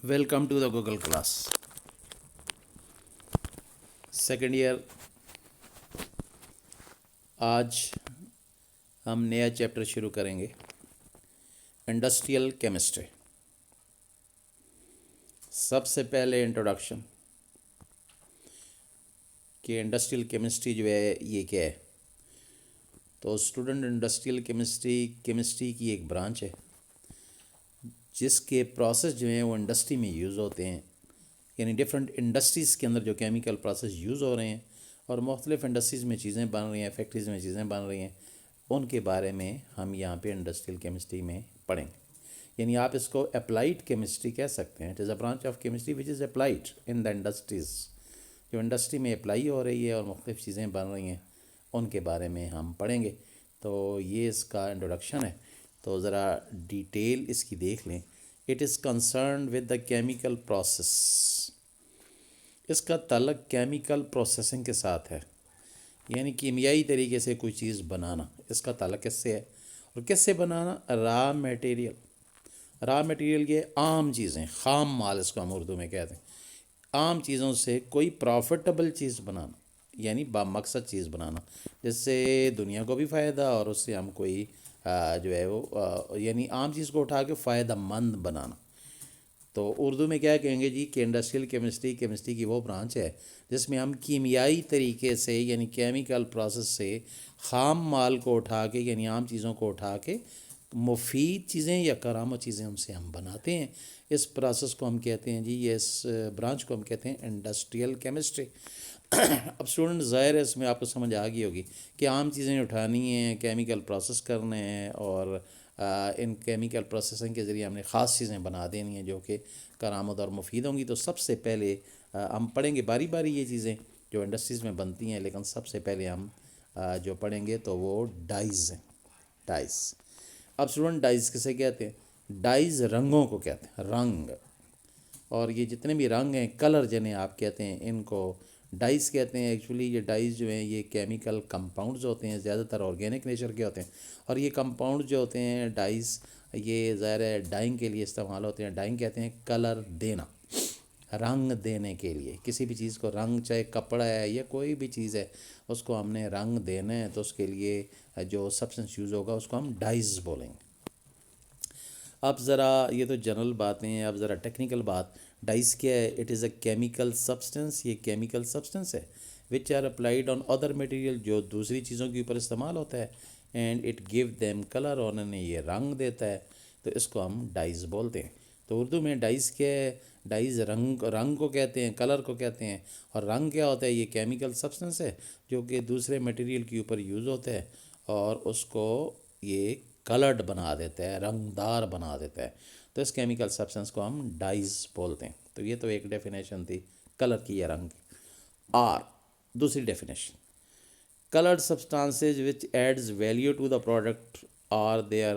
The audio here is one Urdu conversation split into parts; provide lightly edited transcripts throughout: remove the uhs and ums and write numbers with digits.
Welcome to the Google class second year. آج ہم نیا چیپٹر شروع کریں گے، انڈسٹریل کیمسٹری. سب سے پہلے انٹروڈکشن کہ انڈسٹریل کیمسٹری جو ہے یہ کیا ہے. تو اسٹوڈنٹ، انڈسٹریل کیمسٹری کی ایک برانچ ہے جس کے پروسیس جو ہیں وہ انڈسٹری میں یوز ہوتے ہیں، یعنی ڈفرینٹ انڈسٹریز کے اندر جو کیمیکل پروسیس یوز ہو رہے ہیں اور مختلف انڈسٹریز میں چیزیں بن رہی ہیں، فیکٹریز میں چیزیں بن رہی ہیں، ان کے بارے میں ہم یہاں پہ انڈسٹریل کیمسٹری میں پڑھیں گے. یعنی آپ اس کو اپلائیڈ کیمسٹری کہہ سکتے ہیں. It is a branch of chemistry which is applied in the industries. جو انڈسٹری میں اپلائی ہو رہی ہے اور مختلف چیزیں بن رہی ہیں ان کے بارے میں ہم پڑھیں گے. تو یہ اس کا انٹروڈکشن ہے. تو ذرا ڈیٹیل اس کی دیکھ لیں. It is concerned with the chemical process. اس کا تعلق کیمیکل پروسیسنگ کے ساتھ ہے، یعنی کیمیائی طریقے سے کوئی چیز بنانا. اس کا تعلق کس سے ہے اور کس سے بنانا؟ Raw material. را میٹیریل یہ عام چیزیں، خام مال اس کو ہم اردو میں کہتے ہیں. عام چیزوں سے کوئی پروفٹیبل چیز بنانا، یعنی با مقصد چیز بنانا جس سے دنیا کو بھی فائدہ اور اس سے ہم کوئی جو ہے وہ یعنی عام چیز کو اٹھا کے فائدہ مند بنانا. تو اردو میں کیا کہیں گے جی کہ انڈسٹریل کیمسٹری کی وہ برانچ ہے جس میں ہم کیمیائی طریقے سے یعنی کیمیکل پروسیس سے خام مال کو اٹھا کے یعنی عام چیزوں کو اٹھا کے مفید چیزیں یا کارآمد چیزیں ان سے ہم بناتے ہیں. اس پروسیس کو ہم کہتے ہیں جی، یہ اس برانچ کو ہم کہتے ہیں انڈسٹریل کیمسٹری. اب اسٹوڈنٹ ظاہر ہے اس میں آپ کو سمجھ آ گئی ہوگی کہ عام چیزیں اٹھانی ہیں، کیمیکل پروسیس کرنے ہیں اور ان کیمیکل پروسیسنگ کے ذریعے ہم نے خاص چیزیں بنا دینی ہیں جو کہ کارآمد اور مفید ہوں گی. تو سب سے پہلے ہم پڑھیں گے باری باری یہ چیزیں جو انڈسٹریز میں بنتی ہیں، لیکن سب سے پہلے ہم جو پڑھیں گے تو وہ ڈائز ہیں. ڈائز. اب اسٹوڈنٹ ڈائز کسے کہتے ہیں؟ ڈائز رنگوں کو کہتے ہیں، رنگ. اور یہ جتنے بھی رنگ ہیں، کلر جنہیں آپ کہتے ہیں، ان کو ڈائز کہتے ہیں. ایکچولی یہ ڈائز جو ہیں یہ کیمیکل کمپاؤنڈز ہوتے ہیں، زیادہ تر آرگینک نیچر کے ہوتے ہیں. اور یہ کمپاؤنڈ جو ہوتے ہیں ڈائز، یہ ظاہر ہے ڈائنگ کے لیے استعمال ہوتے ہیں. ڈائنگ کہتے ہیں کلر دینا، رنگ دینے کے لیے. کسی بھی چیز کو رنگ، چاہے کپڑا ہے یا کوئی بھی چیز ہے، اس کو ہم نے رنگ دینا ہے تو اس کے لیے جو سبسٹنس یوز ہوگا اس کو ہم ڈائز بولیں گے. اب ذرا یہ تو جنرل باتیں ہیں، اب ذرا ٹیکنیکل بات. ڈائز کیا ہے؟ It is a chemical substance. یہ کیمیکل سبسٹنس ہے which are applied on other material, جو دوسری چیزوں کے اوپر استعمال ہوتا ہے. And it give them colour, اور انہیں یہ رنگ دیتا ہے. تو اس کو ہم ڈائز بولتے ہیں. تو اردو میں ڈائز کیا ہے؟ ڈائز رنگ کو کہتے ہیں، کلر کو کہتے ہیں. اور رنگ کیا ہوتا ہے؟ یہ کیمیکل سبسٹنس ہے جو کہ دوسرے مٹیریل کے اوپر یوز ہوتا ہے اور اس کو یہ کلرڈ بنا دیتا ہے، رنگ دار بنا دیتا ہے. تو اس کیمیکل سبسٹنس کو ہم ڈائز بولتے ہیں. تو یہ تو ایک ڈیفینیشن تھی کلر کی یا رنگ کی. اور دوسری definition, colored substances which adds value to the product or their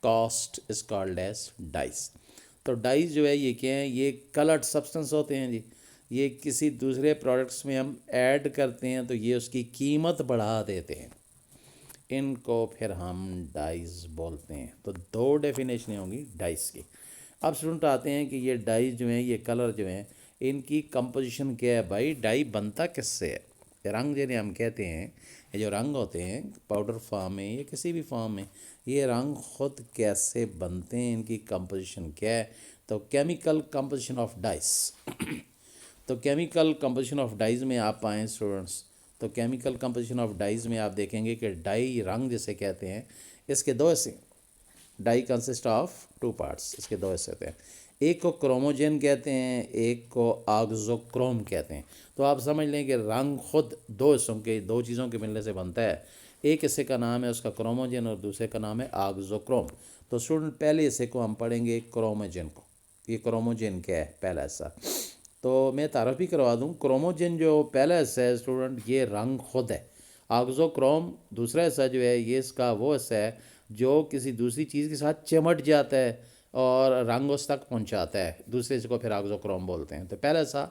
cost is called as dyes. تو ڈائز جو ہے یہ کیا ہیں؟ یہ کلرڈ سبسٹنس ہوتے ہیں جی. یہ کسی دوسرے پروڈکٹس میں ہم ایڈ کرتے ہیں تو یہ اس کی قیمت بڑھا دیتے ہیں. ان کو پھر ہم ڈائز بولتے ہیں. تو دو ڈیفینیشنیں ہوں گی ڈائز کی. اب اسٹوڈنٹ آتے ہیں کہ یہ ڈائز جو ہیں، یہ کلر جو ہیں، ان کی کمپوزیشن کیا ہے؟ بھائی ڈائی بنتا کس سے ہے؟ رنگ جنہیں ہم کہتے ہیں، یہ جو رنگ ہوتے ہیں پاؤڈر فارم میں یا کسی بھی فارم میں، یہ رنگ خود کیسے بنتے ہیں، ان کی کمپوزیشن کیا ہے؟ تو کیمیکل کمپوزیشن آف ڈائز. تو کیمیکل کمپوزیشن آف ڈائز میں آپ آئیں اسٹوڈنٹس، تو کیمیکل کمپوزیشن آف ڈائز میں آپ دیکھیں گے کہ ڈائی، رنگ جسے کہتے ہیں، اس کے دو حصے. ڈائی کنسسٹ آف ٹو پارٹس. اس کے دو حصے ہوتے ہیں. ایک کو کروموجن کہتے ہیں، ایک کو آگزوکروم کہتے ہیں. تو آپ سمجھ لیں کہ رنگ خود دو حصوں کے، دو چیزوں کے ملنے سے بنتا ہے. ایک حصے کا نام ہے اس کا کروموجن اور دوسرے کا نام ہے آگزوکروم. تو اسٹوڈنٹ پہلے حصے کو ہم پڑھیں گے کروموجن کو. یہ کروموجن کیا ہے؟ پہلا حصہ. تو میں تعارف بھی کروا دوں، کروموجن جو پہلا حصہ ہے اسٹوڈنٹ، یہ رنگ خود ہے. آگزوکروم دوسرا حصہ جو ہے، یہ اس کا وہ حصہ ہے جو کسی دوسری چیز کے ساتھ چمٹ جاتا ہے اور رنگ اس تک پہنچاتا ہے. دوسرے حصے کو پھر آگزوکروم بولتے ہیں. تو پہلا حصہ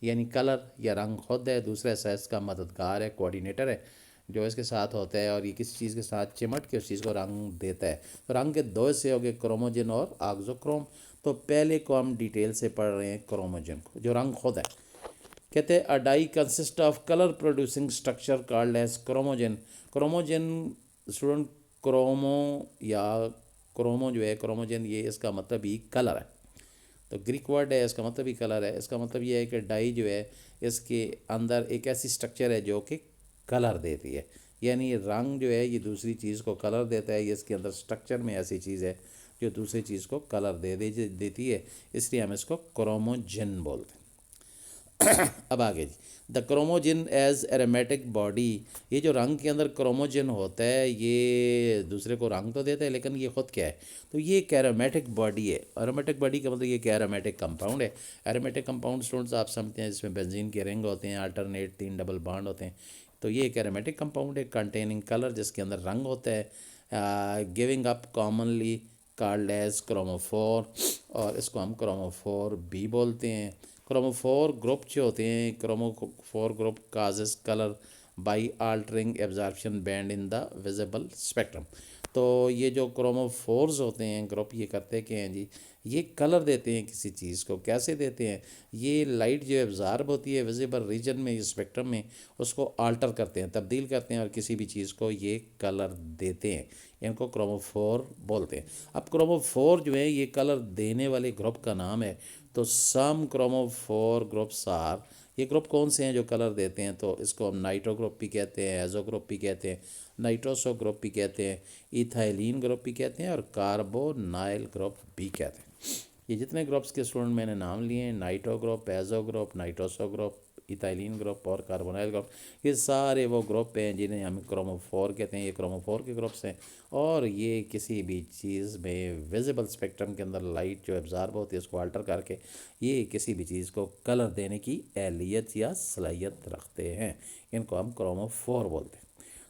یعنی کلر یا رنگ خود ہے، دوسرا حصہ اس کا مددگار ہے، کوآرڈینیٹر ہے. جو اس کے ساتھ ہوتا ہے اور یہ کسی چیز کے ساتھ چمٹ کے اس چیز کو رنگ دیتا ہے. تو رنگ کے دو حصے ہو گئے کروموجن اور آگزوکروم. تو پہلے کو ہم ڈیٹیل سے پڑھ رہے ہیں کروموجن کو جو رنگ خود ہے. کہتے ہیں a dye consist of colour producing structure called as chromogen. Chromogen student chromo یا کرومو جو ہے کروموجن یہ اس کا مطلب ہی کلر ہے. تو گریک ورڈ ہے اس کا مطلب ہی کلر ہے. اس کا مطلب یہ ہے کہ ڈائی جو ہے اس کے اندر ایک ایسی اسٹرکچر ہے جو کہ کلر دیتی ہے. یعنی یہ رنگ جو ہے یہ دوسری چیز کو کلر دیتا ہے. یہ اس کے اندر اسٹرکچر میں ایسی چیز ہے جو دوسری چیز کو کلر دیتی ہے. اس لیے ہم اس کو کروموجن بولتے ہیں. اب آگے جی دا کروموجن ایز ایرومیٹک باڈی. یہ جو رنگ کے اندر کروموجن ہوتا ہے یہ دوسرے کو رنگ تو دیتا ہے لیکن یہ خود کیا ہے؟ تو یہ ایک ایرومیٹک باڈی ہے. ایرومیٹک باڈی کا مطلب یہ کہ ایرومیٹک کمپاؤنڈ ہے. ایرومیٹک کمپاؤنڈ اسٹوڈنٹس آپ سمجھتے ہیں جس میں بنزین کے رنگ ہوتے ہیں الٹرنیٹ 3 ڈبل بانڈ ہوتے ہیں. تو یہ ایک ایرومیٹک کمپاؤنڈ ہے کنٹیننگ کلر جس کے اندر رنگ ہوتا ہے. Giving up commonly called as chromophore اور اس کو ہم کروموفور بھی بولتے ہیں. کروموفور گروپ جو ہوتے ہیں chromophore group causes colour by altering absorption band in the visible spectrum. تو یہ جو کروموفورز ہوتے ہیں گروپ یہ کرتے کہ ہیں جی یہ کلر دیتے ہیں کسی چیز کو. کیسے دیتے ہیں؟ یہ لائٹ جو ایبزارب ہوتی ہے ویزیبل ریجن میں اسپیکٹرم میں اس کو آلٹر کرتے ہیں تبدیل کرتے ہیں اور کسی بھی چیز کو یہ کلر دیتے ہیں. ان کو کروموفور بولتے ہیں. اب کروموفور جو ہے یہ کلر دینے والے گروپ کا نام ہے. تو سم کروموفور گروپس آر. یہ گروپ کون سے ہیں جو کلر دیتے ہیں؟ تو اس کو ہم نائٹرو گروپ بھی کہتے ہیں ایزو گروپ بھی کہتے ہیں نائٹروسو گروپ بھی کہتے ہیں ایتھائلین گروپ بھی کہتے ہیں اور کاربونائل گروپ بھی کہتے ہیں. یہ جتنے گروپس کے اسٹوڈنٹ میں نے نام لیے ہیں nitro group azo group nitroso group ethylene group اور کاربونائل گروپ یہ سارے وہ گروپ ہیں جنہیں ہم کروموفور کہتے ہیں. یہ کروموفور کے گروپس ہیں اور یہ کسی بھی چیز میں ویزیبل اسپیکٹرم کے اندر لائٹ جو ایبزارب ہوتی ہے اس کو آلٹر کر کے یہ کسی بھی چیز کو کلر دینے کی اہلیت یا صلاحیت رکھتے ہیں. ان کو ہم کروموفور بولتے ہیں.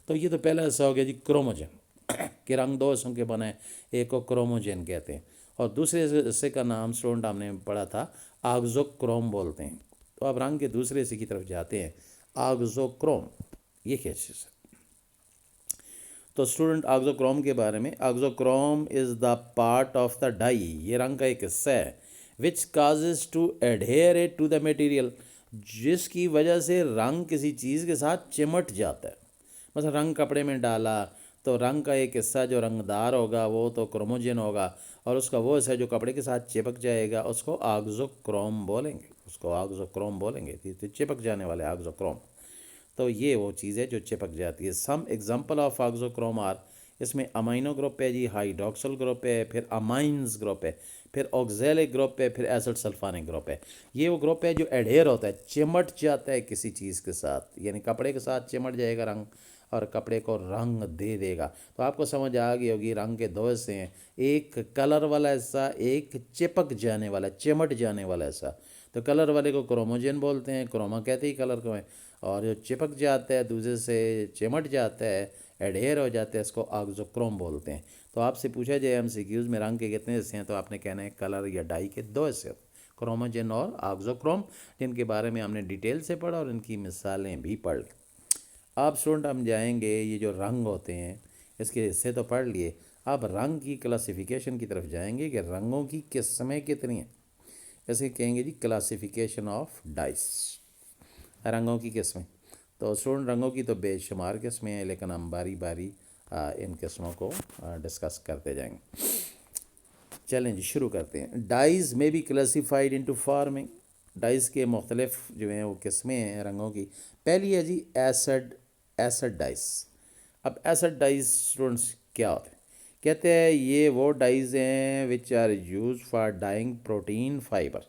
تو یہ تو پہلا حصہ ہو گیا جی کروموجن کہ رنگ دو حصوں کے بنا ہے. ایک کو کروموجن کہتے ہیں اور دوسرے حصے کا نام اسٹوڈنٹ ہم نے پڑھا تھا آگزوکروم بولتے ہیں. تو اب رنگ کے دوسرے حصے کی طرف جاتے ہیں. آگزوکروم یہ کیا چیز ہے؟ تو اسٹوڈنٹ آگزوکروم کے بارے میں آگزوکروم از دا پارٹ آف دا ڈائی. یہ رنگ کا ایک حصہ ہے which causes to adhere it to the material جس کی وجہ سے رنگ کسی چیز کے ساتھ چمٹ جاتا ہے. مثلا رنگ کپڑے میں ڈالا تو رنگ کا ایک حصہ جو رنگ دار ہوگا وہ تو کروموجن ہوگا اور اس کا وہ حصہ جو کپڑے کے ساتھ چپک جائے گا اس کو آگزوکروم بولیں گے. اس کو آگزوکروم بولیں گے تو چپک جانے والے آگزوکروم. تو یہ وہ چیز ہے جو چپک جاتی ہے. Some example of auxochrome are. اس میں امائنو گروپ ہے جی ہائیڈروکسل گروپ ہے پھر امائنز گروپ ہے پھر آکزیلک گروپ ہے پھر ایسڈ سلفانک گروپ ہے. یہ وہ گروپ ہے جو ایڈھیر ہوتا ہے چمٹ جاتا ہے کسی چیز کے ساتھ یعنی کپڑے کے ساتھ چمٹ جائے گا رنگ اور کپڑے کو رنگ دے دے گا. تو آپ کو سمجھ آ گئی ہوگی رنگ کے دو حصے ہیں ایک کلر والا حصہ ایک چپک جانے والا چمٹ جانے والا حصہ. تو کلر والے کو کروموجن بولتے ہیں کروما کہتے ہی کلر کو ہیں اور جو چپک جاتا ہے دوسرے سے چمٹ جاتا ہے ایڈھیر ہو جاتا ہے اس کو آگزوکروم بولتے ہیں. تو آپ سے پوچھا جائے ایم سی کیوز میں رنگ کے کتنے حصے ہیں تو آپ نے کہنا ہے کلر یا ڈائی کے دو حصے کروموجن اور آگزوکروم جن کے بارے میں ہم نے ڈیٹیل سے پڑھا اور ان کی مثالیں بھی پڑھ لی. آپ اسٹوڈنٹ ہم جائیں گے یہ جو رنگ ہوتے ہیں اس کے حصے تو پڑھ لیے. اب رنگ کی کلاسیفیکیشن کی طرف جائیں گے کہ رنگوں کی قسمیں کتنی ہیں. اسے کہیں گے جی کلاسیفیکیشن آف ڈائس رنگوں کی قسمیں. تو اسٹوڈنٹ رنگوں کی تو بے شمار قسمیں ہیں لیکن ہم باری باری ان قسموں کو ڈسکس کرتے جائیں گے. چلیں جی شروع کرتے ہیں. ڈائز میں be classified into farming. Dyes کے مختلف جو ہیں وہ قسمیں ہیں رنگوں کی. پہلی ہے جی ایسڈ ڈائز. اب ایسڈ ڈائز اسٹوڈنٹس کیا ہوتے ہیں؟ کہتے ہیں یہ وہ ڈائز ہیں which are use for dyeing protein fibre.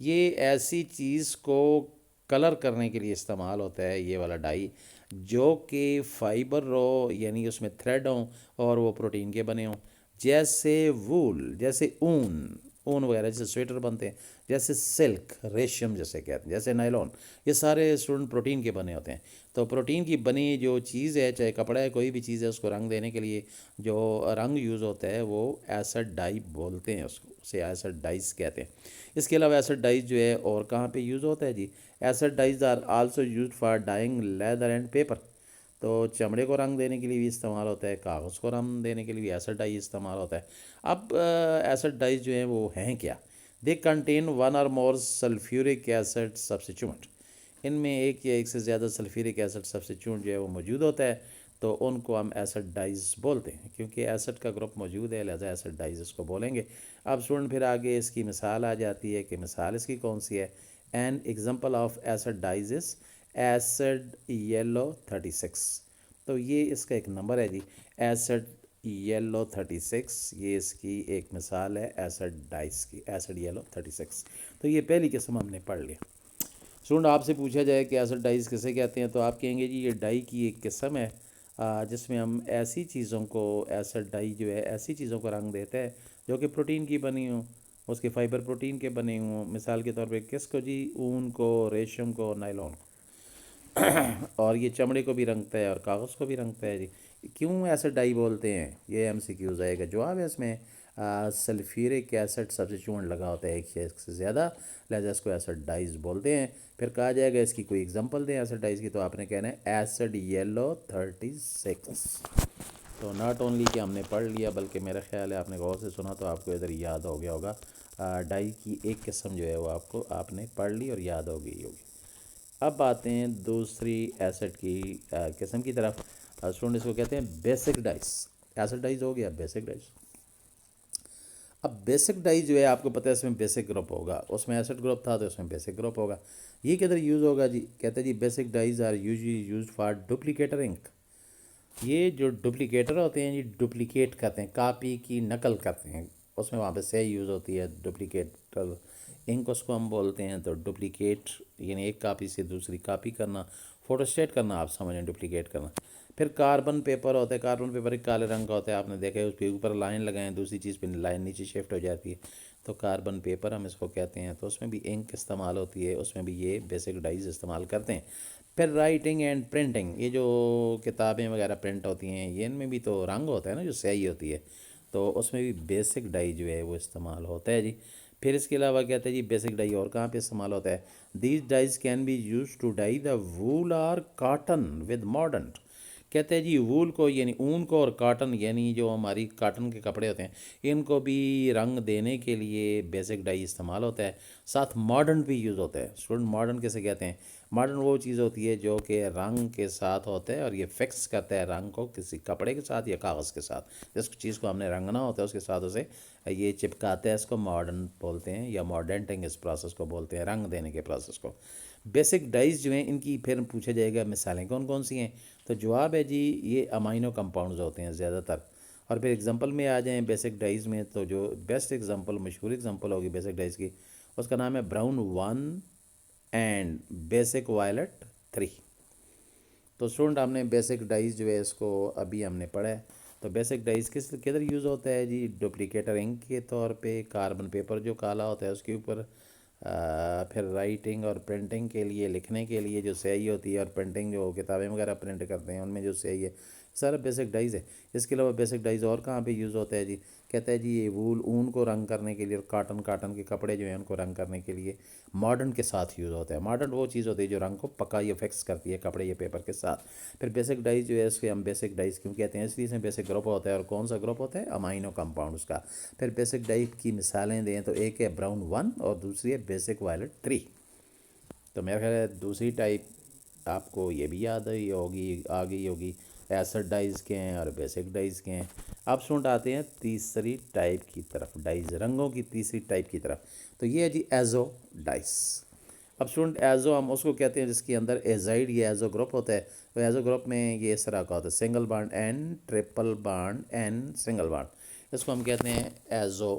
یہ ایسی چیز کو کلر کرنے کے لیے استعمال ہوتا ہے یہ والا ڈائی جو کہ فائبر ہو یعنی اس میں تھریڈ ہوں اور وہ پروٹین کے بنے ہوں جیسے وول جیسے اون وغیرہ جیسے سویٹر بنتے ہیں جیسے سلک ریشم جیسے کہتے ہیں جیسے نائلون یہ سارے اسٹوڈنٹ پروٹین کے بنے ہوتے ہیں. تو پروٹین کی بنی جو چیز ہے چاہے کپڑا ہے کوئی بھی چیز ہے اس کو رنگ دینے کے لیے جو رنگ یوز ہوتا ہے وہ ایسڈ ڈائی بولتے ہیں اس کو اسے ایسڈ ڈائز کہتے ہیں. اس کے علاوہ ایسڈ ڈائز جو ہے اور کہاں پہ یوز ہوتا ہے جی acid dyes are also used for dyeing leather and paper. تو چمڑے کو رنگ دینے کے لیے بھی استعمال ہوتا ہے، کاغذ کو رنگ دینے کے لیے بھی ایسڈ ڈائی استعمال ہوتا ہے۔ اب ایسڈ ڈائز جو ہیں وہ ہیں کیا؟ دے کنٹین ون اور مور سلفیورک ایسڈ سبسٹیچوئنٹ، ان میں ایک یا ایک سے زیادہ سلفیورک ایسڈ سبسٹیچوئنٹ جو ہے وہ موجود ہوتا ہے، تو ان کو ہم ایسڈ ڈائز بولتے ہیں، کیونکہ ایسڈ کا گروپ موجود ہے لہذا ایسڈ ڈائز اس کو بولیں گے۔ اب اسٹوڈنٹ پھر آگے اس کی مثال آ جاتی ہے کہ مثال اس کی کون سی ہے؟ An example of acid dyes is acid yellow 36، تو یہ اس کا ایک نمبر ہے جی، ایسڈ یلو 36، یہ اس کی ایک مثال ہے ایسڈ ڈائز کی، ایسڈ یلو 36۔ تو یہ پہلی قسم ہم نے پڑھ لیا۔ اسٹوڈنٹ آپ سے پوچھا جائے کہ ایسڈ ڈائز کسے کہتے ہیں، تو آپ کہیں گے جی یہ ڈائی کی ایک قسم ہے جس میں ہم ایسی چیزوں کو، ایسڈ ڈائی جو ہے ایسی چیزوں کو رنگ دیتا ہے جو کہ پروٹین کی بنی ہوں، اس کے فائبر پروٹین کے بنے ہوں، مثال کے طور پہ کس کو جی؟ اون کو، ریشم کو، نائلون کو، اور یہ چمڑے کو بھی رنگتا ہے اور کاغذ کو بھی رنگتا ہے جی۔ کیوں ایسڈ ڈائی بولتے ہیں؟ یہ ایم سی کیوز آئے گا، جواب ہے اس میں سلفیورک ایسڈ سبسٹیچوئنٹ لگا ہوتا ہے ایک یا ایک سے زیادہ، لہذا اس کو ایسڈ ڈائز بولتے ہیں۔ پھر کہا جائے گا اس کی کوئی اگزامپل دیں ایسڈ ڈائز کی، تو آپ نے کہنا ہے ایسڈ یلو 36۔ تو ناٹ اونلی کہ ہم نے پڑھ لیا بلکہ میرا خیال ہے آپ نے غور سے سنا تو آپ کو ادھر یاد ہو گیا ہوگا، ڈائی کی ایک قسم جو ہے وہ آپ نے پڑھ لی اور یاد ہو گئی ہوگی۔ اب آتے ہیں دوسری ایسڈ کی قسم کی طرف۔ اسٹوڈنٹ اس کو کہتے ہیں بیسک ڈائز۔ ایسڈ ڈائز ہو گیا، بیسک ڈائز۔ اب بیسک ڈائی جو ہے آپ کو پتہ ہے اس میں بیسک گروپ ہوگا، اس میں ایسڈ گروپ تھا تو اس میں بیسک گروپ ہوگا۔ یہ کدھر یوز ہوگا جی؟ کہتے ہیں جی basic dyes are usually used for duplicator ink. یہ جو ڈپلیکیٹر ہوتے ہیں جی، ڈپلیکیٹ کرتے ہیں، کاپی کی نقل کرتے ہیں، اس میں وہاں پہ سیاہی یوز ہوتی ہے، ڈپلیکیٹر انک اس کو ہم بولتے ہیں۔ تو ڈپلیکیٹ یعنی ایک کاپی سے دوسری کاپی کرنا، فوٹوسٹیٹ کرنا، آپ سمجھیں ڈپلیکیٹ کرنا۔ پھر کاربن پیپر ہوتا ہے، کاربن پیپر ایک کالے رنگ کا ہوتا ہے، آپ نے دیکھا ہے اس پہ اوپر لائن لگائیں دوسری چیز پہ لائن نیچے شفٹ ہو جاتی ہے، تو کاربن پیپر ہم اس کو کہتے ہیں۔ تو اس میں بھی انک استعمال ہوتی ہے، اس میں بھی یہ بیسک ڈائز استعمال کرتے ہیں۔ پھر رائٹنگ اینڈ پرنٹنگ، یہ جو کتابیں وغیرہ پرنٹ ہوتی ہیں یہ ان میں بھی تو رنگ ہوتا ہے نا، جو سیاہی ہوتی ہے، تو اس میں بھی بیسک ڈائی جو ہے وہ استعمال ہوتا ہے جی۔ پھر اس کے علاوہ کہتے ہیں جی بیسک ڈائی اور کہاں پہ استعمال ہوتا ہے؟ These dyes can be use to dye the wool اور کاٹن ود مارڈنٹ۔ کہتے ہیں جی وول کو یعنی اون کو اور کاٹن یعنی جو ہماری کاٹن کے کپڑے ہوتے ہیں ان کو بھی رنگ دینے کے لیے بیسک ڈائی استعمال ہوتا ہے، ساتھ مارڈن بھی یوز ہوتا ہے۔ اسٹوڈنٹ مارڈن کیسے کہتے ہیں؟ مارڈن وہ چیز ہوتی ہے جو کہ رنگ کے ساتھ ہوتا ہے اور یہ فکس کرتا ہے رنگ کو کسی کپڑے کے ساتھ یا کاغذ کے ساتھ، جس چیز کو ہم نے رنگنا ہوتا ہے اس کے ساتھ اسے یہ چپکاتا ہے، اس کو مارڈن بولتے ہیں یا مارڈنٹنگ اس پروسیس کو بولتے ہیں، رنگ دینے کے پروسیس کو۔ بیسک ڈائز جو ہیں ان کی پھر پوچھا جائے گا مثالیں کون کون سی ہیں، تو جواب ہے جی یہ امائنو کمپاؤنڈز ہوتے ہیں زیادہ تر۔ اور پھر اگزامپل میں آ جائیں بیسک ڈائز میں، تو جو بیسٹ اگزامپل مشہور اگزامپل ہوگی بیسک ڈائز کی، اس کا نام ہے براؤن 1 اینڈ بیسک وائلٹ 3۔ تو اسٹوڈنٹ ہم نے بیسک ڈائز جو ہے اس کو ابھی ہم نے پڑھا ہے۔ تو بیسک ڈائز کدھر یوز ہوتا ہے جی؟ ڈپلیکیٹر انک کے طور پہ، کاربن پیپر جو کالا ہوتا ہے اس کے اوپر، پھر رائٹنگ اور پرنٹنگ کے لیے، لکھنے کے لیے جو سیاہی ہوتی ہے، اور پرنٹنگ جو کتابیں وغیرہ پرنٹ کرتے ہیں ان میں جو سیاہی ہے، سارا بیسک ڈائز ہے۔ اس کے علاوہ بیسک ڈائز اور کہاں پہ یوز ہوتا ہے جی؟ کہتا ہے جی یہ وول اون کو رنگ کرنے کے لیے، اور کاٹن کے کپڑے جو ہیں ان کو رنگ کرنے کے لیے مارڈن کے ساتھ یوز ہوتا ہے۔ مارڈن وہ چیز ہوتی ہے جو رنگ کو پکا یا فکس کرتی ہے کپڑے یا پیپر کے ساتھ۔ پھر بیسک ڈائز جو ہے اس کے ہم بیسک ڈائز کیوں کہتے ہیں؟ اس لیے اس میں بیسک گروپ ہوتا ہے، اور کون سا گروپ ہوتا ہے؟ امائنو کمپاؤنڈز کا۔ پھر بیسک ڈائز کی مثالیں دیں تو ایک ہے براؤن 1 اور دوسری ہے بیسک وائلٹ 3۔ تو میرا خیال ہے دوسری ٹائپ آپ کو یہ بھی یاد آئی ہوگی، آ گئی ہوگی، ایسڈ ڈائز کے ہیں اور بیسک ڈائز کے ہیں۔ اب سنٹ آتے ہیں تیسری ٹائپ کی طرف، ڈائز رنگوں کی تیسری ٹائپ کی طرف، تو یہ ہے جی ایزو ڈائز۔ اب اسٹوڈنٹ ایزو ہم اس کو کہتے ہیں جس کے اندر ایزائڈ یا ایزو گروپ ہوتا ہے، تو ایزو گروپ میں یہ اس طرح کا ہوتا ہے، single bond N, triple bond N, single bond, اس کو ہم کہتے ہیں ایزو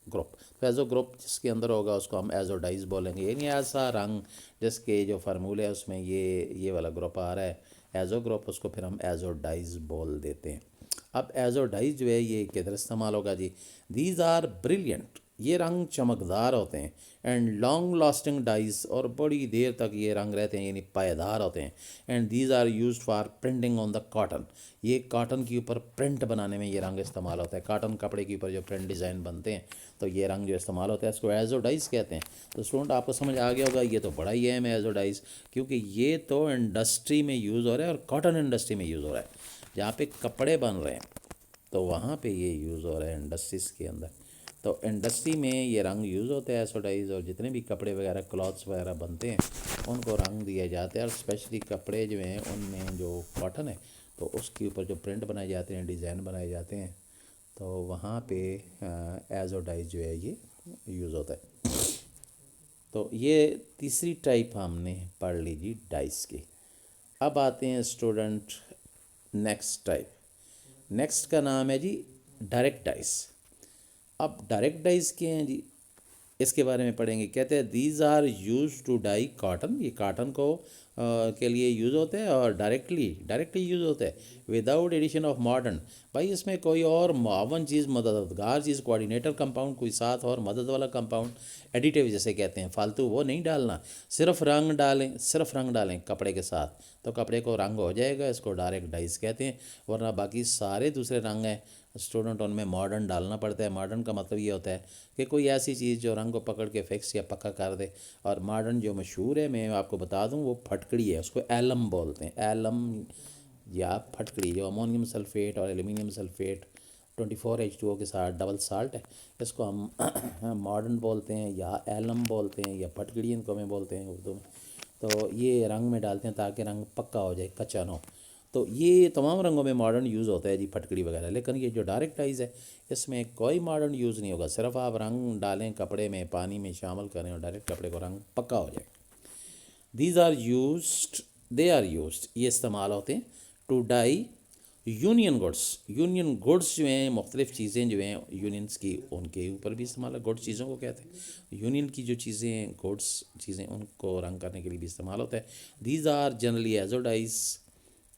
گروپ۔ تو ایزو گروپ جس کے اندر ہوگا اس کو ہم ایزو ڈائز بولیں گے، یعنی ایسا رنگ جس کے جو فارمولے ہے اس میں یہ والا گروپ آ رہا ہے ایزو گروپ، اس کو پھر ہم ایزو ڈائز بول دیتے ہیں۔ اب ایزو ڈائز جو ہے یہ کدھر استعمال ہوگا جی؟ دیز آر بریلینٹ یہ رنگ چمکدار ہوتے ہیں، اینڈ لانگ لاسٹنگ ڈائز، اور بڑی دیر تک یہ رنگ رہتے ہیں، یعنی پائیدار ہوتے ہیں. And these are used for printing on the cotton. یہ کاٹن کے اوپر پرنٹ بنانے میں یہ رنگ استعمال ہوتا ہے. کاٹن کپڑے کے اوپر جو پرنٹ ڈیزائن بنتے ہیں تو یہ رنگ جو استعمال ہوتا ہے اس کو ایزوڈائز کہتے ہیں. تو اسٹوڈنٹ آپ کو سمجھ آ گیا ہوگا یہ تو بڑا ہی اہم ہے ایزوڈائز، کیونکہ یہ تو انڈسٹری میں یوز ہو رہا ہے، اور کاٹن انڈسٹری میں یوز ہو رہا ہے جہاں پہ کپڑے بن رہے ہیں، تو وہاں پہ یہ یوز ہو رہا ہے انڈسٹریز کے اندر. تو انڈسٹری میں یہ رنگ یوز ہوتا ہے ایسوڈائز، اور جتنے بھی کپڑے وغیرہ کلاتھس وغیرہ بنتے ہیں ان کو رنگ دیا جاتا ہے. اور اسپیشلی کپڑے جو ہیں ان میں جو کاٹن ہے تو اس کے اوپر جو پرنٹ بنائے جاتے ہیں، ڈیزائن بنائے جاتے ہیں، تو وہاں پہ ایزوڈائز جو ہے یہ یوز ہوتا ہے. تو یہ تیسری ٹائپ ہم نے پڑھ لی جی ڈائس کی. اب آتے ہیں اسٹوڈنٹ نیکسٹ ٹائپ. نیکسٹ کا نام ہے جی ڈائریکٹ ڈائس. اب ڈائریکٹ ڈائز کیا ہیں جی، اس کے بارے میں پڑھیں گے. کہتے ہیں these are use to dye cotton. یہ کاٹن کو کے لیے یوز ہوتا ہے، اور ڈائریکٹلی یوز ہوتا ہے وداؤٹ ایڈیشن آف ماڈرن. بھائی اس میں کوئی اور معاون چیز، مددگار چیز، کوآرڈینیٹر کمپاؤنڈ کوئی ساتھ اور مدد والا کمپاؤنڈ، ایڈیٹیو جیسے کہتے ہیں، فالتو وہ نہیں ڈالنا. صرف رنگ ڈالیں کپڑے کے ساتھ تو کپڑے کو رنگ ہو جائے گا. اس کو ڈائریکٹ ڈائز کہتے ہیں. ورنہ باقی سارے دوسرے رنگ ہیں اسٹوڈنٹ، ان میں ماڈرن ڈالنا پڑتا ہے. ماڈرن کا مطلب یہ ہوتا ہے کہ کوئی ایسی چیز جو رنگ کو پکڑ کے فکس یا پکا کر دے. اور ماڈرن جو مشہور ہے میں آپ کو بتا دوں وہ پھٹکڑی ہے، اس کو ایلم بولتے ہیں. ایلم یا پھٹکڑی جو امونیم سلفیٹ اور ایلومینیم سلفیٹ 24H2O کے ساتھ ڈبل سالٹ ہے، اس کو ہم ماڈرن بولتے ہیں یا ایلم بولتے ہیں یا پھٹکڑی ان کو میں بولتے ہیں اردو میں. تو یہ رنگ میں ڈالتے ہیں تاکہ رنگ پکا ہو جائے، کچا نہ ہو. تو یہ تمام رنگوں میں ماڈرن یوز ہوتا ہے جی پھٹکڑی وغیرہ. لیکن یہ جو ڈائریکٹ ڈائز ہے اس میں کوئی ماڈرن یوز نہیں ہوگا. صرف آپ رنگ ڈالیں کپڑے میں، پانی میں شامل کریں اور ڈائریکٹ کپڑے کو رنگ پکا ہو جائے. دے آر یوزڈ یہ استعمال ہوتے ہیں to dye union goods. Union goods جو ہیں، مختلف چیزیں جو ہیں یونینس کی، ان کے اوپر بھی استعمال ہے. گڈ چیزوں کو کہتے ہیں. یونین کی جو چیزیں ہیں، گڈس چیزیں، ان کو رنگ کرنے کے لیے بھی استعمال ہوتا ہے. These are generally azo dyes.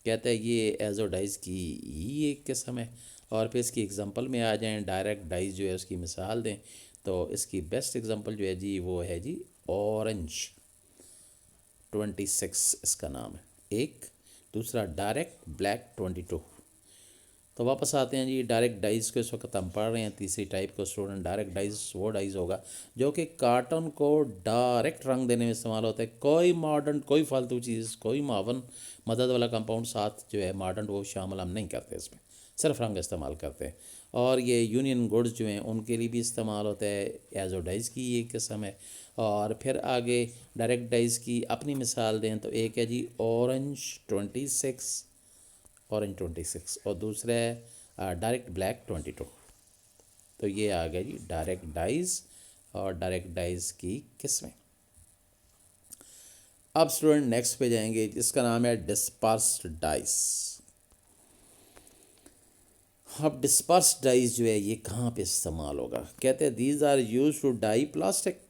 کہتا ہے یہ ایزوڈائز کی ہی ایک قسم ہے. اور پھر اس کی اگزامپل میں آ جائیں، ڈائریکٹ ڈائز جو ہے اس کی مثال دیں تو اس کی بیسٹ اگزامپل جو ہے جی وہ ہے جی اورنج 26 اس کا نام ہے ایک. دوسرا ڈائریکٹ بلیک 22. تو واپس آتے ہیں جی ڈائریکٹ ڈائز کو. اس وقت ہم پڑھ رہے ہیں تیسری ٹائپ کو اسٹوڈنٹ. ڈائریکٹ ڈائز وہ ڈائز ہوگا جو کہ کاٹن کو ڈائریکٹ رنگ دینے میں استعمال ہوتا ہے. کوئی ماڈرن، کوئی فالتو چیز، کوئی معاون مدد والا کمپاؤنڈ ساتھ جو ہے ماڈرن وہ شامل ہم نہیں کرتے اس میں، صرف رنگ استعمال کرتے ہیں. اور یہ یونین گڈز جو ہیں ان کے لیے بھی استعمال ہوتا ہے. ایزوڈائز کی یہ قسم ہے. اور پھر آگے ڈائریکٹ ڈائز کی اپنی مثال دیں تو ایک ہے جی اورنج 26 اور دوسرا ہے ڈائریکٹ بلیک 22. تو یہ آ گیا جی ڈائریکٹ ڈائز اور ڈائریکٹ ڈائز کی قسمیں. اب اسٹوڈنٹ نیکسٹ پہ جائیں گے جس کا نام ہے ڈسپرسڈ ڈائز. اب ڈسپرسڈ ڈائز جو ہے یہ کہاں پہ استعمال ہوگا؟ کہتے ہیں these are use to dye plastic.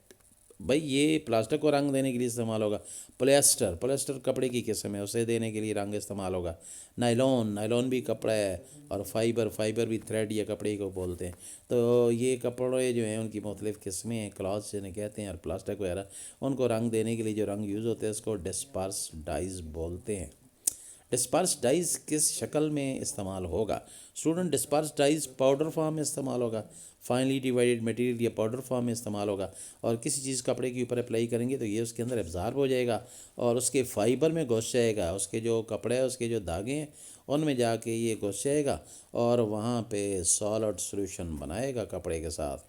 بھائی یہ پلاسٹک کو رنگ دینے کے لیے استعمال ہوگا. پولیسٹر کپڑے کی قسم ہے، اسے دینے کے لیے رنگ استعمال ہوگا. نائلون بھی کپڑا ہے. اور فائبر بھی تھریڈ یا کپڑے کو بولتے ہیں. تو یہ کپڑے جو ہیں ان کی مختلف قسمیں ہیں، کلاتھس جنہیں کہتے ہیں. اور پلاسٹک وغیرہ ان کو رنگ دینے کے لیے جو رنگ یوز ہوتے ہیں اس کو ڈسپرس ڈائز بولتے ہیں. ڈسپرس ڈائز کس شکل میں استعمال ہوگا؟ Student disperse dyes powder form میں استعمال ہوگا. فائنلی ڈیوائڈیڈ مٹیریل یا پاؤڈر فارم میں استعمال ہوگا. اور کسی چیز کپڑے کے اوپر اپلائی کریں گے تو یہ اس کے اندر ابزارب ہو جائے گا اور اس کے فائبر میں گھس جائے گا. اس کے جو کپڑے ہیں، اس کے جو دھاگے ہیں، ان میں جا کے یہ گھس جائے گا اور وہاں پہ سالڈ سولوشن بنائے گا کپڑے کے ساتھ.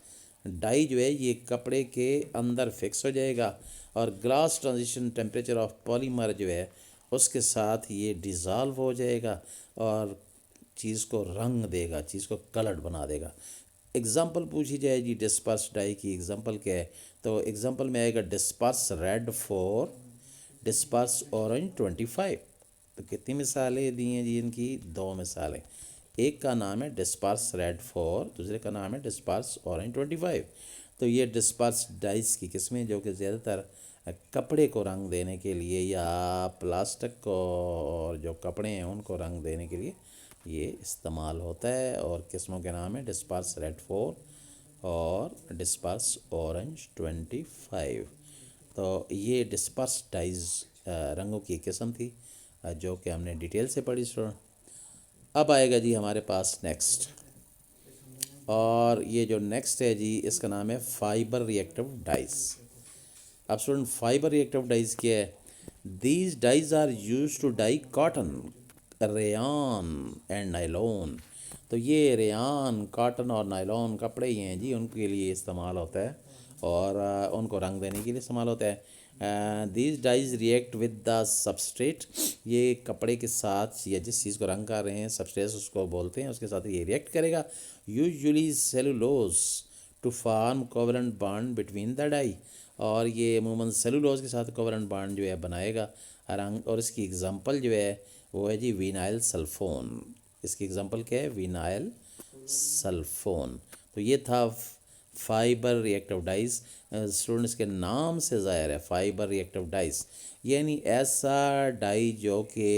ڈائی جو ہے یہ کپڑے کے اندر فکس ہو جائے گا اور گلاس ٹرانزیشن ٹیمپریچر آف پالیمر جو ہے اس کے ساتھ یہ ڈیزالو ہو جائے گا اور چیز کو رنگ دے گا، چیز کو کلرڈ بنا دے گا. اگزامپل پوچھی جائے جی ڈسپرس ڈائی کی اگزامپل کیا ہے؟ تو اگزامپل میں آئے گا ڈسپرس ریڈ 4، ڈسپرس اورنج 25. تو کتنی مثالیں دی ہیں جی ان کی؟ 2 مثالیں. ایک کا نام ہے ڈسپرس ریڈ 4، دوسرے کا نام ہے ڈسپرس اورنج 25. تو یہ ڈسپرس ڈائز کی قسمیں جو کہ زیادہ تر کپڑے کو رنگ دینے کے لیے یا پلاسٹک کو اور جو کپڑے ہیں ان کو رنگ دینے کے لیے یہ استعمال ہوتا ہے. اور قسموں کے نام ہے ڈسپرس ریڈ 4 اور ڈسپرس اورنج 25۔ تو یہ ڈسپرس ڈائز رنگوں کی ایک قسم تھی جو کہ ہم نے ڈیٹیل سے پڑھی اسٹوڈنٹ۔ اب آئے گا جی ہمارے پاس نیکسٹ، اور یہ جو نیکسٹ ہے جی اس کا نام ہے فائبر ری ایکٹیو ڈائز۔ اب student fibre reactive dyes کیا ہے؟ These dyes are use to dye cotton, rayon and nylon. تو یہ ریان، کاٹن اور نائلون کپڑے ہی ہیں جی، ان کے لیے استعمال ہوتا ہے اور ان کو رنگ دینے کے لیے استعمال ہوتا ہے۔ These dyes react with the substrate, یہ کپڑے کے ساتھ یا جس چیز کو رنگ کر رہے ہیں سبسٹریٹ اس کو بولتے ہیں، اس کے ساتھ یہ ریئیکٹ کرے گا۔ Usually cellulose to form covalent bond between the dye, اور یہ عموماً سیلولوز کے ساتھ کوولنٹ بانڈ جو ہے بنائے گا رنگ، اور اس کی اگزامپل جو ہے وہ ہے جی وینائل سلفون۔ اس کی اگزامپل کیا ہے؟ وینائل سلفون۔ تو یہ تھا fibre reactive dies. Students کے نام سے ظاہر ہے فائبر ری ایکٹیو ڈائز یعنی ایسا ڈائی جو کہ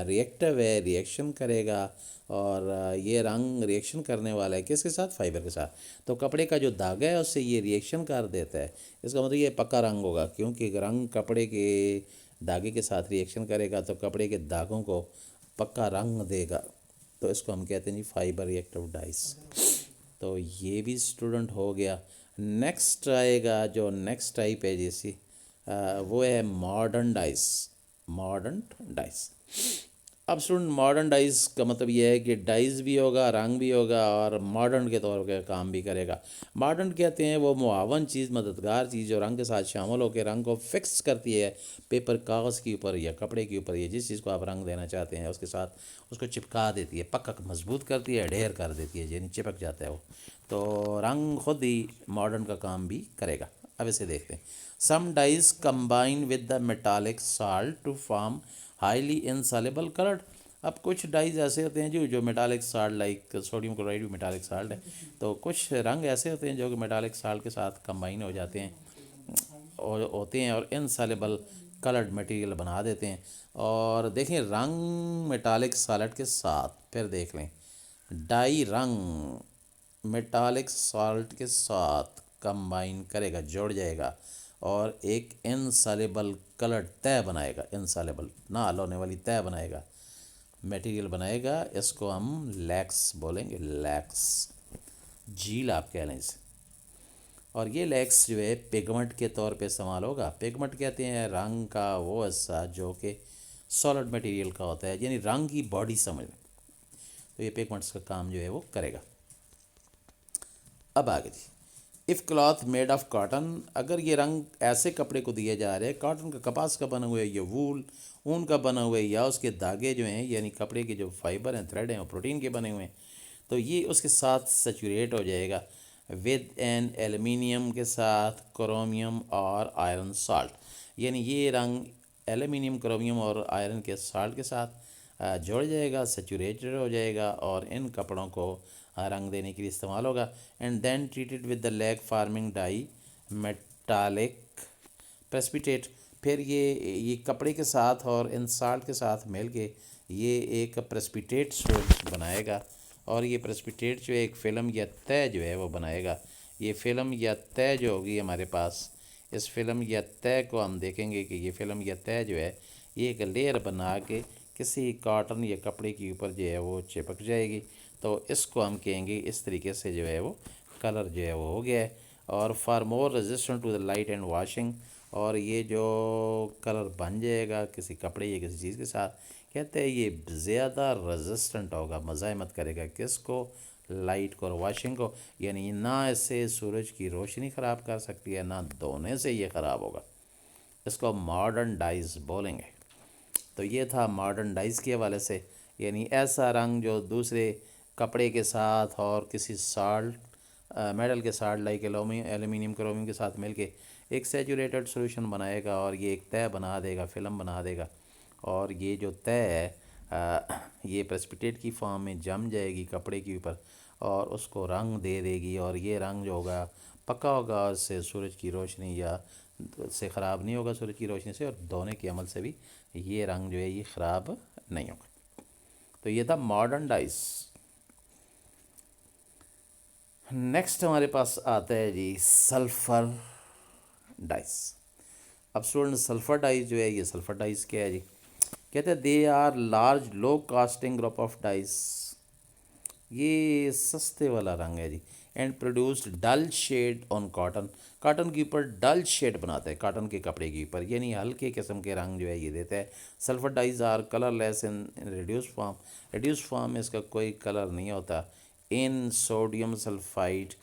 ری ایکٹیو ہے، ری ایکشن کرے گا، اور یہ رنگ ری ایکشن کرنے والا ہے کس کے ساتھ؟ فائبر کے ساتھ۔ تو کپڑے کا جو دھاگا ہے اس سے یہ ری ایکشن کر دیتا ہے، اس کا مطلب یہ پکا رنگ ہوگا، کیونکہ رنگ کپڑے کے دھاگے کے ساتھ ری ایکشن کرے گا تو کپڑے کے دھاگوں کو پکا رنگ دے گا، تو اس کو ہم کہتے ہیں جی فائبر ری ایکٹیو ڈائز۔ تو یہ بھی اسٹوڈنٹ ہو گیا۔ نیکسٹ آئے گا جو نیکسٹ ٹائپ ہے جیسی وہ ہے ماڈرن ڈائز۔ ماڈرن ڈائز، اب اسٹوڈنٹ ماڈرن ڈائز کا مطلب یہ ہے کہ ڈائز بھی ہوگا، رنگ بھی ہوگا، اور ماڈرن کے طور پہ کام بھی کرے گا۔ ماڈرن کہتے ہیں وہ معاون چیز، مددگار چیز جو رنگ کے ساتھ شامل ہو کے رنگ کو فکس کرتی ہے پیپر، کاغذ کے اوپر یا کپڑے کے اوپر، یا جس چیز کو آپ رنگ دینا چاہتے ہیں اس کے ساتھ اس کو چپکا دیتی ہے، پکا مضبوط کرتی ہے، ڈھیر کر دیتی ہے، یعنی چپک جاتا ہے وہ۔ تو رنگ خود ہی ماڈرن کا کام بھی کرے گا۔ اب اسے دیکھتے ہیں۔ Some dyes combine with the metallic salt to form highly insoluble coloured. اب کچھ ڈائز ایسے ہوتے ہیں جو metallic salt like sodium chloride بھی میٹالک سالٹ ہے، تو کچھ رنگ ایسے ہوتے ہیں جو کہ میٹالک سالٹ کے ساتھ کمبائن ہو جاتے ہیں اور انسالبل کلرڈ مٹیریل بنا دیتے ہیں۔ اور دیکھیں رنگ میٹالک سالٹ کے ساتھ، پھر دیکھ لیں ڈائی رنگ میٹالک سالٹ کے ساتھ کمبائن کرے گا، جوڑ جائے گا، اور ایک انسالبل کلرڈ طے بنائے گا، انسالبل نہ حل ہونے والی طے بنائے گا، میٹیریل بنائے گا۔ اس کو ہم لیکس بولیں گے، لیکس، جھیل آپ کہہ لیں اسے۔ اور یہ لیکس جو ہے پگمنٹ کے طور پہ استعمال ہوگا۔ پگمنٹ کہتے ہیں رنگ کا وہ حصہ جو کہ سالڈ میٹیریل کا ہوتا ہے، یعنی رنگ کی باڈی سمجھ لیں، تو یہ پگمنٹس کا کام جو ہے وہ کرے گا۔ اب آگے جی، if cloth made of cotton, اگر یہ رنگ ایسے کپڑے کو دیا جا رہا ہے کاٹن کا، کپاس کا بنا ہوا ہے، یا وول اون کا بنا ہوا ہے، یا اس کے دھاگے جو ہیں یعنی کپڑے کے جو فائبر ہیں، تھریڈ ہیں، وہ پروٹین کے بنے ہوئے ہیں، تو یہ اس کے ساتھ سیچوریٹ ہو جائے گا ود این ایلومینیم کے ساتھ، کرومیم اور آئرن سالٹ، یعنی یہ رنگ ایلومینیم، کرومیم اور آئرن کے سالٹ کے ساتھ جوڑ جائے گا، سیچوریٹڈ ہو جائے گا، اور ان کپڑوں کو رنگ دینے کے لیے استعمال ہوگا۔ And then treated with the lake forming dye metallic precipitate, پھر یہ کپڑے کے ساتھ اور ان سالٹ کے ساتھ مل کے یہ ایک پریسپیٹیٹ بنائے گا، اور یہ پریسپیٹیٹ جو ہے ایک فلم یا طے جو ہے وہ بنائے گا۔ یہ فلم یا طے جو ہوگی ہمارے پاس، اس فلم یا طے کو ہم دیکھیں گے کہ یہ فلم یا طے جو ہے یہ ایک لیئر بنا کے کسی کاٹن یا کپڑے کے اوپر جو ہے وہ چپک جائے گی، تو اس کو ہم کہیں گے اس طریقے سے جو ہے وہ کلر جو ہے وہ ہو گیا ہے۔ اور far more resistant to the light and washing, اور یہ جو کلر بن جائے گا کسی کپڑے یا کسی چیز کے ساتھ، کہتے ہیں یہ زیادہ ریزسٹنٹ ہوگا، مزاحمت کرے گا کس کو؟ لائٹ کو اور واشنگ کو، یعنی نہ اس سے سورج کی روشنی خراب کر سکتی ہے، نہ دھونے سے یہ خراب ہوگا۔ اس کو ماڈرن ڈائز بولیں گے۔ تو یہ تھا ماڈرن ڈائز کے حوالے سے، یعنی ایسا رنگ جو دوسرے کپڑے کے ساتھ اور کسی سالٹ میٹل کے سالٹ لائک ایلومینیم، کرومیم کے ساتھ مل کے ایک سیچوریٹڈ سولوشن بنائے گا، اور یہ ایک طے بنا دے گا، فلم بنا دے گا، اور یہ جو طے ہے یہ پریسپیٹیٹ کی فارم میں جم جائے گی کپڑے کے اوپر، اور اس کو رنگ دے دے گی، اور یہ رنگ جو ہوگا پکا ہوگا، اس سے سورج کی روشنی یا سے خراب نہیں ہوگا، سورج کی روشنی سے اور دھونے کے عمل سے بھی یہ رنگ جو ہے یہ خراب نہیں ہوگا۔ تو یہ تھا ماڈرن ڈائز۔ نیکسٹ ہمارے پاس آتا ہے جی سلفر ڈائس. اب اسٹوڈنٹ سلفر ڈائز جو ہے یہ سلفر ڈائز کیا ہے جی؟ کہتے ہیں they are large low costing group of dyes. یہ سستے والا رنگ ہے جی. And produced dull shade on cotton. Cotton کے اوپر ڈل شیڈ بناتا ہے کاٹن کے کپڑے کے اوپر، یعنی ہلکے قسم کے رنگ جو ہے یہ دیتا ہے. Sulphur dyes are colourless in reduce form. Reduce form میں اس کا کوئی کلر نہیں ہوتا. In sodium sulphide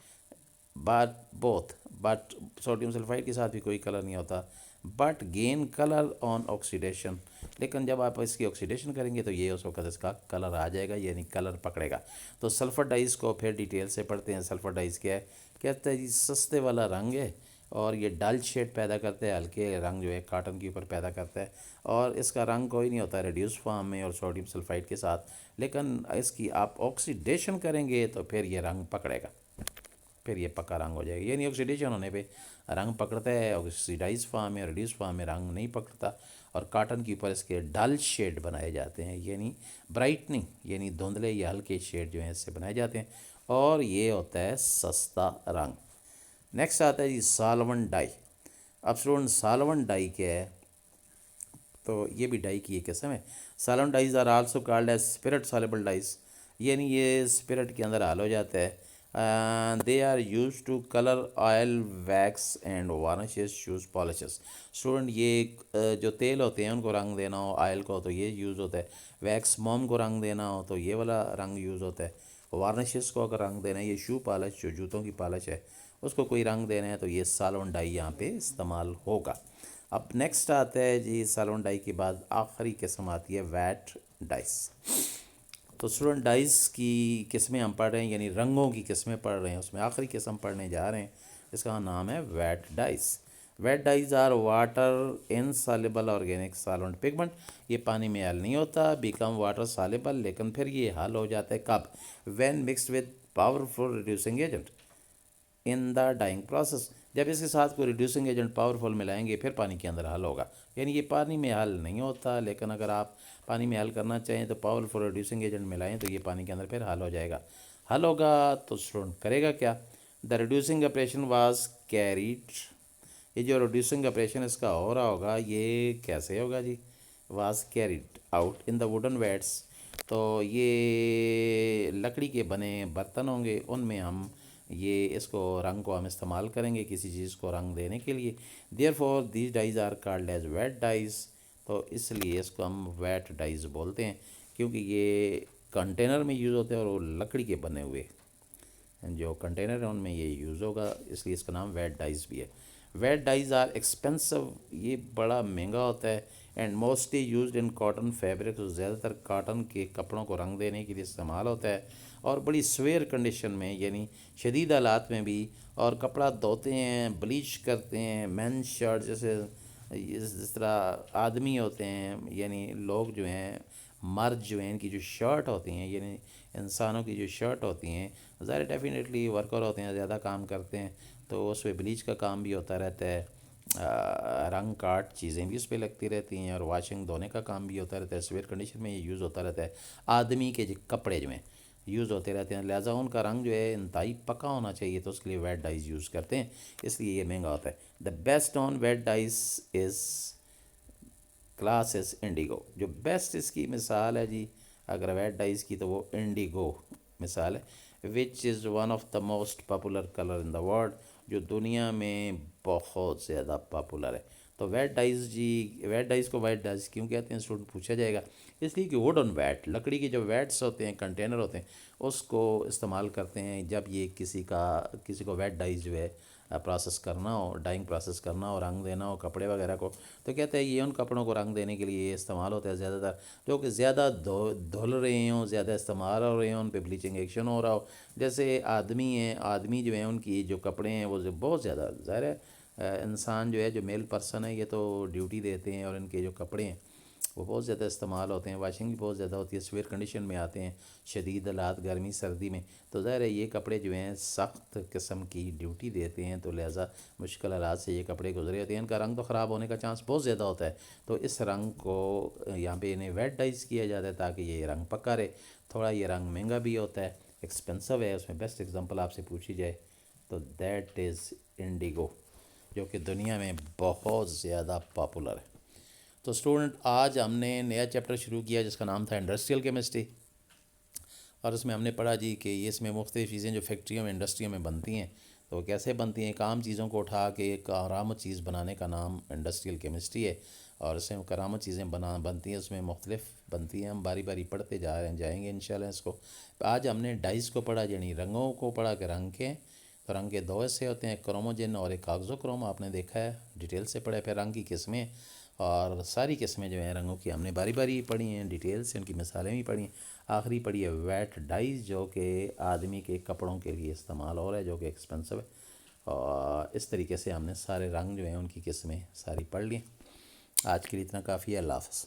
but sodium sulphide کے ساتھ بھی کوئی کلر نہیں ہوتا. But gain colour on oxidation. لیکن جب آپ اس کی آکسیڈیشن کریں گے تو یہ اس وقت اس کا کلر آ جائے گا، یعنی کلر پکڑے گا. تو سلفر ڈائز کو پھر ڈیٹیل سے پڑھتے ہیں. سلفر ڈائز کیا ہے؟ کہتے ہیں جی سستے والا رنگ ہے اور یہ ڈل شیڈ پیدا کرتے ہیں، ہلکے رنگ جو ہے کاٹن کے اوپر پیدا کرتا ہے. اور اس کا رنگ کوئی نہیں ہوتا ریڈیوس فارم میں اور سوڈیم سلفائڈ کے ساتھ، لیکن اس کی آپ آکسیڈیشن کریں گے تو پھر یہ رنگ پکڑے گا، پھر یہ پکا رنگ ہو جائے گا. یعنی آکسیڈیشن ہونے پہ رنگ پکڑتا ہے، آکسیڈائز فارم میں ریڈیوس فارم میں رنگ نہیں پکڑتا. اور کاٹن کے اوپر اس کے ڈل شیڈ بنائے جاتے ہیں، یعنی برائٹننگ، یعنی دھندلے یا ہلکے شیڈ جو ہیں اس سے بنائے جاتے ہیں. اور یہ ہوتا ہے سستا رنگ. نیکسٹ آتا ہے جی سالون ڈائی. اب اسٹوڈنٹ سالون ڈائی کیا ہے؟ تو یہ بھی ڈائی کی ایک قسم ہے. Solvent dyes are also called as spirit soluble dyes. یعنی یہ اسپرٹ کے اندر حل ہو جاتا ہے. They are use to colour oil wax and varnishes shoes polishes. Student یہ جو تیل ہوتے ہیں ان کو رنگ دینا ہو، آئل کو تو یہ یوز ہوتا ہے. ویکس موم کو رنگ دینا ہو تو یہ والا رنگ یوز ہوتا ہے. وارنشز کو اگر رنگ دینا ہے، یہ شو پالش جو جوتوں کی پالش ہے اس کو کوئی رنگ دینا ہے تو یہ سالون ڈائی یہاں پہ استعمال ہوگا. اب نیکسٹ آتا ہے جی سالون ڈائی کے بعد آخری قسم آتی ہے ویٹ ڈائس. تو اسٹوڈنٹ ڈائز کی قسمیں ہم پڑھ رہے ہیں، یعنی رنگوں کی قسمیں پڑھ رہے ہیں، اس میں آخری قسم پڑھنے جا رہے ہیں. اس کا نام ہے vat dyes. Vat dyes are water insoluble organic solvent pigment. یہ پانی میں حل نہیں ہوتا، بیکم واٹر سالبل، لیکن پھر یہ حل ہو جاتا ہے کب؟ When mixed with powerful reducing agent in the dyeing process. جب اس کے ساتھ کوئی ریڈیوسنگ ایجنٹ پاورفل ملائیں گے پھر پانی کے اندر حل ہوگا. یعنی یہ پانی میں حل نہیں ہوتا، لیکن اگر آپ پانی میں حل کرنا چاہیں تو پاورفل ریڈیوسنگ ایجنٹ ملائیں تو یہ پانی کے اندر پھر حل ہو جائے گا. حل ہوگا تو اسٹوڈنٹ کرے گا کیا؟ دا ریڈیوسنگ آپریشن واز کیریڈ. یہ جو ریڈیوسنگ آپریشن اس کا ہو رہا ہوگا یہ کیسے ہوگا جی؟ Was carried out in the wooden vats. تو یہ لکڑی کے بنے برتن ہوں گے، ان میں ہم یہ اس کو رنگ کو ہم استعمال کریں گے کسی چیز کو رنگ دینے کے لیے. Therefore these dyes are called as vat dyes. تو اس لیے اس کو ہم ویٹ ڈائز بولتے ہیں، کیونکہ یہ کنٹینر میں یوز ہوتے ہیں اور وہ لکڑی کے بنے ہوئے جو کنٹینر ہیں ان میں یہ یوز ہوگا، اس لیے اس کا نام ویٹ ڈائز بھی ہے. Vat dyes are expensive. یہ بڑا مہنگا ہوتا ہے. And mostly used in cotton fabric. زیادہ تر کاٹن کے کپڑوں کو رنگ دینے کے لیے استعمال ہوتا ہے، اور بڑی سویئر کنڈیشن میں، یعنی شدید حالات میں بھی. اور کپڑا دھوتے ہیں، بلیچ کرتے ہیں. مین شرٹ جیسے جس طرح آدمی ہوتے ہیں، یعنی لوگ جو ہیں مرد جو ہیں ان کی جو شرٹ ہوتی ہیں، یعنی انسانوں کی جو شرٹ ہوتی ہیں، ظاہر ڈیفینیٹلی ورکر ہوتے ہیں، زیادہ کام کرتے ہیں تو اس پہ بلیچ کا کام بھی ہوتا رہتا ہے. رنگ کاٹ چیزیں بھی اس پہ لگتی رہتی ہیں، اور واشنگ دھونے کا کام بھی ہوتا رہتا ہے. سویئر کنڈیشن میں یہ یوز ہوتا رہتا ہے. آدمی کے جو کپڑے جو ہیں یوز ہوتے رہتے ہیں، لہٰذا ان کا رنگ جو ہے انتہائی پکا ہونا چاہیے، تو اس کے لیے ویٹ ڈائز یوز کرتے ہیں، اس لیے یہ مہنگا ہوتا ہے. The best on vat dyes is class is indigo. جو بیسٹ اس کی مثال ہے جی اگر ویٹ ڈائز کی تو وہ انڈیگو مثال ہے. Which is one of the most popular colour in the world. جو دنیا میں بہت زیادہ پاپولر ہے. تو ویٹ ڈائز جی، ویٹ ڈائز کو ویٹ ڈائز کیوں کہتے ہیں اسٹوڈنٹ پوچھا جائے گا؟ اس لیے کہ ووڈن ویٹ، لکڑی کے جو ویٹس ہوتے ہیں، کنٹینر ہوتے ہیں، اس کو استعمال کرتے ہیں جب یہ کسی کو ویٹ ڈائز جو ہے پروسیس کرنا ہو، ڈائنگ پروسیس کرنا ہو، رنگ دینا ہو کپڑے وغیرہ کو. تو کہتے ہیں یہ ان کپڑوں کو رنگ دینے کے لیے یہ استعمال ہوتا ہے زیادہ تر جو کہ زیادہ دھل رہے ہوں، زیادہ استعمال ہو رہے ہوں، ان پہ بلیچنگ ایکشن ہو رہا ہو. جیسے آدمی ہیں، آدمی جو ہیں ان کی جو کپڑے ہیں وہ بہت زیادہ، ظاہر ہے انسان جو ہے جو میل پرسن ہے یہ تو ڈیوٹی دیتے ہیں، اور ان کے جو کپڑے ہیں وہ بہت زیادہ استعمال ہوتے ہیں. واشنگ بھی بہت زیادہ ہوتی ہے، سویئر کنڈیشن میں آتے ہیں، شدید حالات گرمی سردی میں. تو ظاہر ہے یہ کپڑے جو ہیں سخت قسم کی ڈیوٹی دیتے ہیں، تو لہٰذا مشکل حالات سے یہ کپڑے گزرے ہوتے ہیں. ان کا رنگ تو خراب ہونے کا چانس بہت زیادہ ہوتا ہے. تو اس رنگ کو یہاں پہ انہیں ویٹ ڈائز کیا جاتا ہے تاکہ یہ رنگ پکا رہے. تھوڑا یہ رنگ مہنگا بھی ہوتا ہے ایکسپینسو ہے، اس میں بیسٹ ایگزامپل آپ سے پوچھی جائے تو دیٹ از انڈیگو، جو کہ دنیا میں بہت زیادہ پاپولر ہے۔ تو اسٹوڈنٹ آج ہم نے نیا چیپٹر شروع کیا جس کا نام تھا انڈسٹریل کیمسٹری، اور اس میں ہم نے پڑھا جی کہ یہ اس میں مختلف چیزیں جو فیکٹریوں میں انڈسٹریوں میں بنتی ہیں تو وہ کیسے بنتی ہیں۔ ایک عام چیزوں کو اٹھا کے ایک کارآمد چیز بنانے کا نام انڈسٹریل کیمسٹری ہے، اور اس میں کارآمد چیزیں بنتی ہیں، اس میں مختلف بنتی ہیں۔ ہم باری باری پڑھتے جائیں گے انشاءاللہ اس کو۔ آج ہم نے ڈائز کو پڑھا، یعنی رنگوں کو پڑھا کہ رنگ کے، تو رنگ کے دو حصے ہوتے ہیں، ایک کروموجن اور ایک کاغذو کروم، آپ نے دیکھا ہے ڈیٹیل سے پڑھا ہے۔ پھر رنگ کی قسمیں، اور ساری قسمیں جو ہیں رنگوں کی ہم نے باری باری پڑھی ہیں ڈیٹیل سے، ان کی مثالیں بھی پڑھی ہیں۔ آخری پڑھی ہے ویٹ ڈائز، جو کہ آدمی کے کپڑوں کے لیے استعمال ہو رہا ہے، جو کہ ایکسپینسو ہے۔ اور اس طریقے سے ہم نے سارے رنگ جو ہیں ان کی قسمیں ساری پڑھ لی۔ آج کے لیے اتنا کافی ہے، اللہ حافظ۔